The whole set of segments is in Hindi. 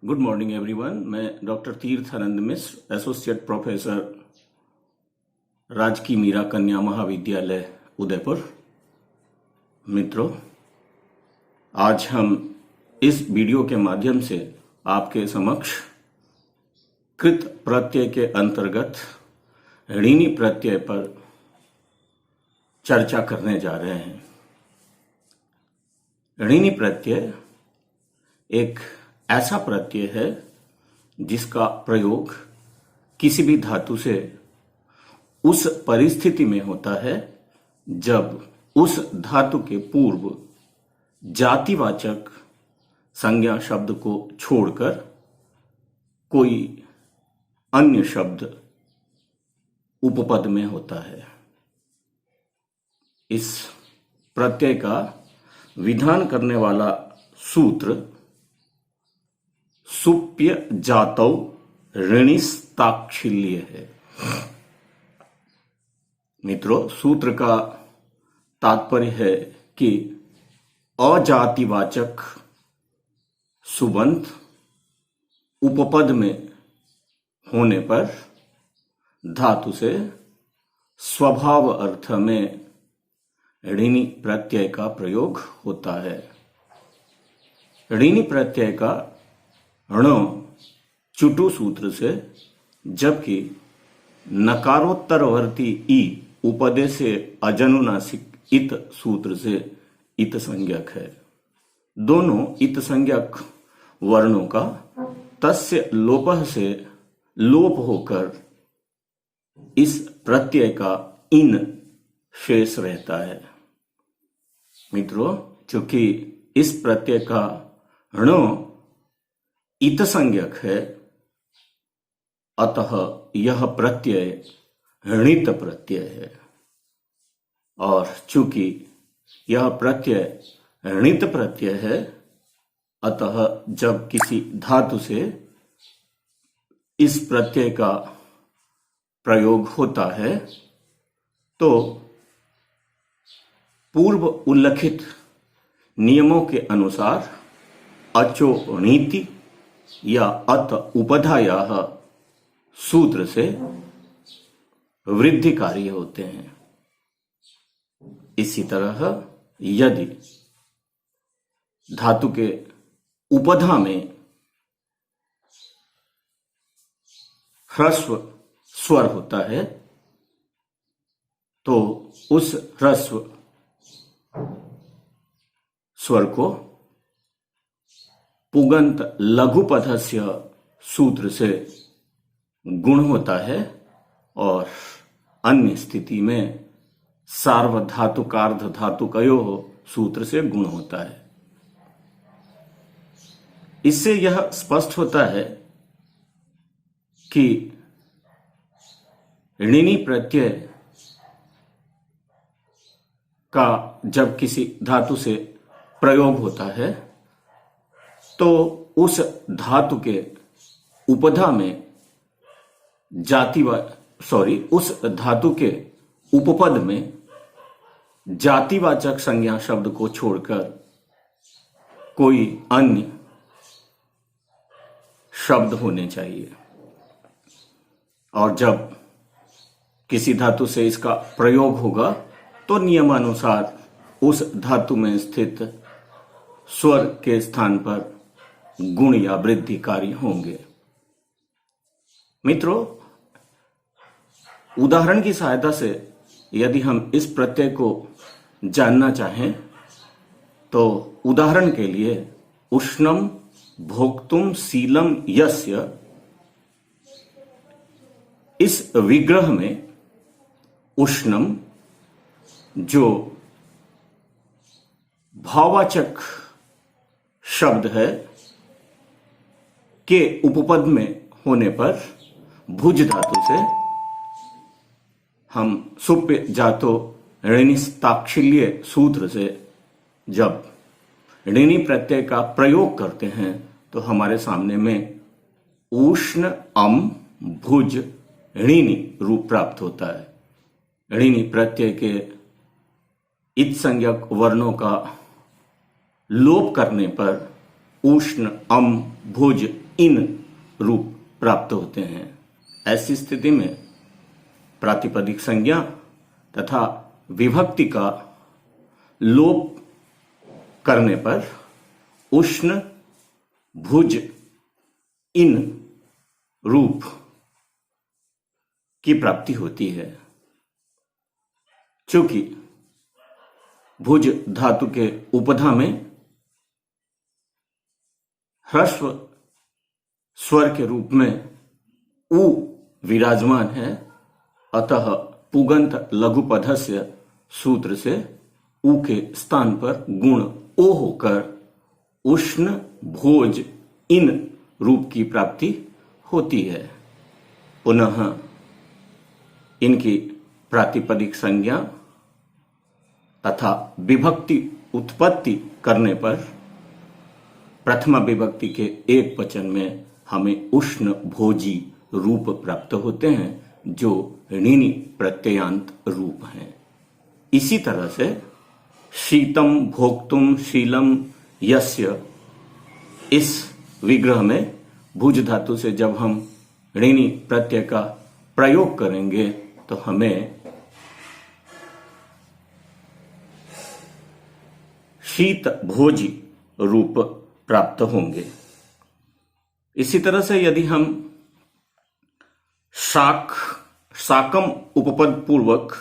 Good morning everyone. मैं डॉक्टर तीर्थ आनंद मिश्र, एसोसिएट प्रोफेसर, राजकीय मीरा कन्या महाविद्यालय उदयपुर। मित्रों, आज हम इस वीडियो के माध्यम से आपके समक्ष कृत प्रत्यय के अंतर्गत ऋणी प्रत्यय पर चर्चा करने जा रहे हैं। ऋणी प्रत्यय एक ऐसा प्रत्यय है जिसका प्रयोग किसी भी धातु से उस परिस्थिति में होता है जब उस धातु के पूर्व जातिवाचक संज्ञा शब्द को छोड़कर कोई अन्य शब्द उपपद में होता है। इस प्रत्यय का विधान करने वाला सूत्र सुप्य जातौ ऋणिस्ताक्षिल्य है। मित्रों, सूत्र का तात्पर्य है कि अजातिवाचक सुबंत उपपद में होने पर धातु से स्वभाव अर्थ में ऋणी प्रत्यय का प्रयोग होता है। ऋणी प्रत्यय का ण चुटु सूत्र से, जबकि नकारोत्तरवर्ती ई उपदे से अजनुनासिक इत सूत्र से इत संज्ञक है। दोनों इत संज्ञक वर्णों का तस्य लोपः से लोप होकर इस प्रत्यय का इन शेष रहता है। मित्रों, चूंकि इस प्रत्यय का ण इत संज्ञक है, अतः यह प्रत्यय ऋणित प्रत्यय है। और चूंकि यह प्रत्यय ऋणित प्रत्यय है, अतः जब किसी धातु से इस प्रत्यय का प्रयोग होता है तो पूर्व उल्लिखित नियमों के अनुसार अचो णीति या अत उपधायाः सूत्र से वृद्धिकारी होते हैं। इसी तरह यदि धातु के उपधा में ह्रस्व स्वर होता है तो उस ह्रस्व स्वर को पुगंत लघुपधस्य सूत्र से गुण होता है और अन्य स्थिति में सार्वधातुकार्ध धातुकयोः सूत्र से गुण होता है। इससे यह स्पष्ट होता है कि ऋणी प्रत्यय का जब किसी धातु से प्रयोग होता है तो उस धातु के उपधा में उस धातु के उपपद में जातिवाचक संज्ञा शब्द को छोड़कर कोई अन्य शब्द होने चाहिए। और जब किसी धातु से इसका प्रयोग होगा तो नियमानुसार उस धातु में स्थित स्वर के स्थान पर गुण या वृद्धिकारी होंगे। मित्रों, उदाहरण की सहायता से यदि हम इस प्रत्यय को जानना चाहें तो उदाहरण के लिए उष्णम भोक्तुम शीलम यस्य, इस विग्रह में उष्णम जो भाववाचक शब्द है के उपपद में होने पर भुज धातु से हम सुप्य जातो ऋणिस्ताक्षिल्य सूत्र से जब ऋणी प्रत्यय का प्रयोग करते हैं तो हमारे सामने में उष्ण अम भुज ऋणी रूप प्राप्त होता है। ऋणी प्रत्यय के इत संज्ञक वर्णों का लोप करने पर उष्ण अम भुज इन रूप प्राप्त होते हैं। ऐसी स्थिति में प्रातिपदिक संज्ञा तथा विभक्ति का लोप करने पर उष्ण भुज इन रूप की प्राप्ति होती है। चूंकि भुज धातु के उपधा में ह्रस्व स्वर के रूप में उ विराजमान है, अतः पुगंत लघुपधस्य सूत्र से उ के स्थान पर गुण ओ होकर उष्ण भोज इन रूप की प्राप्ति होती है। पुनः इनकी प्रातिपदिक संज्ञा तथा विभक्ति उत्पत्ति करने पर प्रथमा विभक्ति के एक वचन में हमें उष्ण भोजी रूप प्राप्त होते हैं, जो ऋणी प्रत्ययांत रूप हैं। इसी तरह से शीतम भोक्तुम शीलम यस्य, इस विग्रह में भुज धातु से जब हम ऋणी प्रत्यय का प्रयोग करेंगे तो हमें शीत भोजी रूप प्राप्त होंगे। इसी तरह से यदि हम साकम उपपद पूर्वक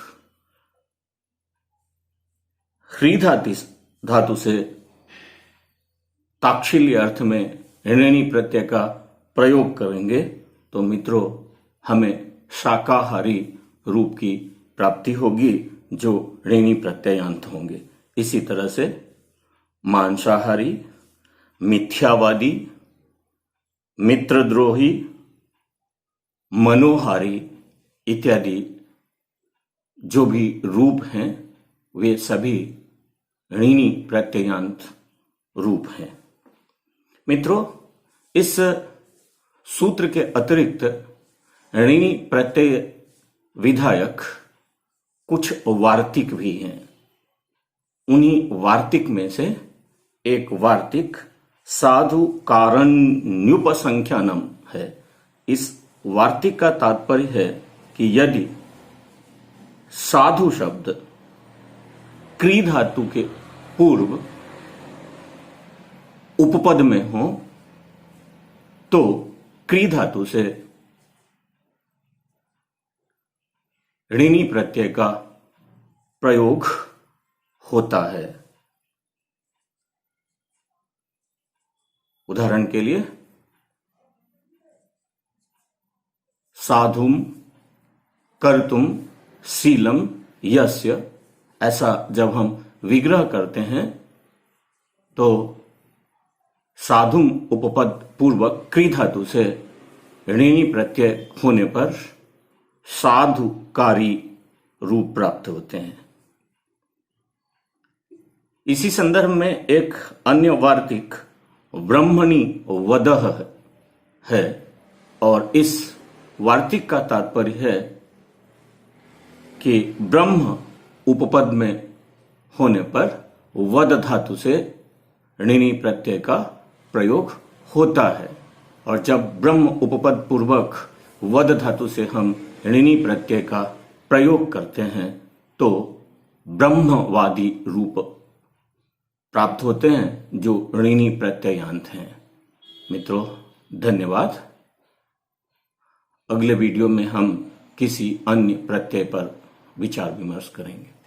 ह्री धातु से ताक्षिल्य अर्थ में ऋणी प्रत्यय का प्रयोग करेंगे तो मित्रों हमें शाकाहारी रूप की प्राप्ति होगी, जो ऋणी प्रत्ययांत होंगे। इसी तरह से मांसाहारी, मिथ्यावादी, मित्रद्रोही, मनोहारी इत्यादि जो भी रूप हैं वे सभी ऋणी प्रत्ययांत रूप हैं। मित्रों, इस सूत्र के अतिरिक्त ऋणी प्रत्यय विधायक कुछ वार्तिक भी हैं। उन्हीं वार्तिक में से एक वार्तिक साधु कारण्युपसंख्यानम है। इस वार्तिक का तात्पर्य है कि यदि साधु शब्द क्री धातु के पूर्व उपपद में हो तो क्री धातु से ऋणी प्रत्यय का प्रयोग होता है। उदाहरण के लिए साधुम कर्तुम शीलम यस्य, ऐसा जब हम विग्रह करते हैं तो साधुम उपपद पूर्वक क्री धातु से ऋणी प्रत्यय होने पर साधुकारी रूप प्राप्त होते हैं। इसी संदर्भ में एक अन्य वार्तिक ब्रह्मणि वदः है, और इस वार्तिक का तात्पर्य है कि ब्रह्म उपपद में होने पर वद धातु से ऋणी प्रत्यय का प्रयोग होता है, और जब ब्रह्म उपपद पूर्वक वद धातु से हम ऋणी प्रत्यय का प्रयोग करते हैं तो ब्रह्मवादी रूप प्राप्त होते हैं, जो ऋणी प्रत्ययांत हैं। मित्रों, धन्यवाद। अगले वीडियो में हम किसी अन्य प्रत्यय पर विचार विमर्श करेंगे।